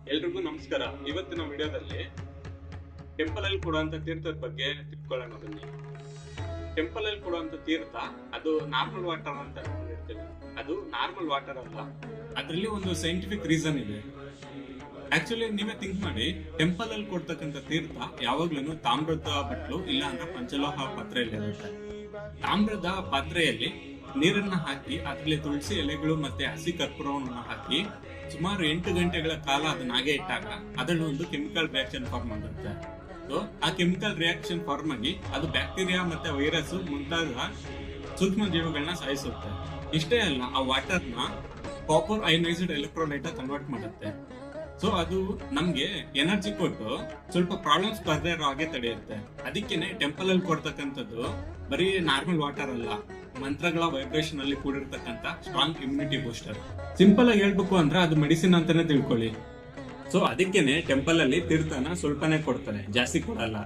ಎಲ್ರಿಗೂ ನಮಸ್ಕಾರ. ಇವತ್ತಿನ ವಿಡಿಯೋದಲ್ಲಿ ಟೆಂಪಲ್ ಅಲ್ಲಿ ಕೊಡುವಂತ ತೀರ್ಥದ ಬಗ್ಗೆ ತಿಳ್ಕೊಳ್ಳೋಣ ಬನ್ನಿ. ಟೆಂಪಲ್ ಅಲ್ಲಿ ಕೊಡುವಂತ ತೀರ್ಥ ಅದು ನಾರ್ಮಲ್ ವಾಟರ್ ಅಂತ ಅನ್ಕೊಂಡಿರ್ತೀವಿ. ಅದು ನಾರ್ಮಲ್ ವಾಟರ್ ಅಲ್ಲ, ಅದರಲ್ಲಿ ಒಂದು ಸೈಂಟಿಫಿಕ್ ರೀಸನ್ ಇದೆ. ಆಕ್ಚುಲಿ ನೀವೇ ಥಿಂಕ್ ಮಾಡಿ, ಟೆಂಪಲ್ ಅಲ್ಲಿ ಕೊಡ್ತಕ್ಕಂಥ ತೀರ್ಥ ಯಾವಾಗ್ಲೂ ತಾಮ್ರದ ಬಟ್ಲು ಇಲ್ಲ ಅಂದ್ರೆ ಪಂಚಲೋಹ ಪಾತ್ರೆಯಲ್ಲಿ ಇರುತ್ತೆ. ತಾಮ್ರದ ಪಾತ್ರೆಯಲ್ಲಿ ನೀರನ್ನ ಹಾಕಿ ಅದರಲ್ಲಿ ತುಳಸಿ ಎಲೆಗಳು ಮತ್ತೆ ಹಸಿ ಕರ್ಪೂರವನ್ನು ಹಾಕಿ ಸುಮಾರು 8 ಗಂಟೆಗಳ ಕಾಲ ಅದನ್ನ ಹಾಗೆ ಇಟ್ಟಾಗ ಅದರಲ್ಲಿ ಒಂದು ಕೆಮಿಕಲ್ ರಿಯಾಕ್ಷನ್ ಫಾರ್ಮ್ ಆಗುತ್ತೆ. ಸೊ ಆ ಕೆಮಿಕಲ್ ರಿಯಾಕ್ಷನ್ ಫಾರ್ಮ್ ಆಗಿ ಅದು ಬ್ಯಾಕ್ಟೀರಿಯಾ ಮತ್ತೆ ವೈರಸ್ ಮುಂತಾದ ಸೂಕ್ಷ್ಮ ಜೀವಿಗಳನ್ನ ಸಾಯಿಸುತ್ತೆ. ಇಷ್ಟೇ ಅಲ್ಲ, ಆ ವಾಟರ್ನ ಕಾಪರ್ ಅಯನೈಸ್ಡ್ ಎಲೆಕ್ಟ್ರೋಲೈಟ್ ಕನ್ವರ್ಟ್ ಮಾಡುತ್ತೆ. ಸೊ ಅದು ನಮ್ಗೆ ಎನರ್ಜಿ ಕೊಟ್ಟು ಸ್ವಲ್ಪ ಪ್ರಾಬ್ಲಮ್ಸ್ ಬರ್ದೇ ಇರೋ ಹಾಗೆ ತಡೆಯುತ್ತೆ. ಅದಕ್ಕೇನೆ ಟೆಂಪಲ್ ಅಲ್ಲಿ ಕೊಡ್ತಕ್ಕಂಥದ್ದು ಬರೀ ನಾರ್ಮಲ್ ವಾಟರ್ ಅಲ್ಲ, ಮಂತ್ರಗಳ ವೈಬ್ರೇಷನ್ ಅಲ್ಲಿ ಕೂಡಿರ್ತಕ್ಕಂಥ ಸ್ಟ್ರಾಂಗ್ ಇಮ್ಯುನಿಟಿ ಬೂಸ್ಟರ್. ಸಿಂಪಲ್ ಆಗಿ ಹೇಳ್ಬೇಕು ಅಂದ್ರೆ ಅದು ಮೆಡಿಸಿನ್ ಅಂತಾನೆ ತಿಳ್ಕೊಳ್ಳಿ. ಸೊ ಅದಕ್ಕೇನೆ ಟೆಂಪಲ್ ಅಲ್ಲಿ ತೀರ್ಥನ ಸ್ವಲ್ಪನೇ ಕೊಡ್ತಾರೆ, ಜಾಸ್ತಿ ಕೊಡಲ್ಲ.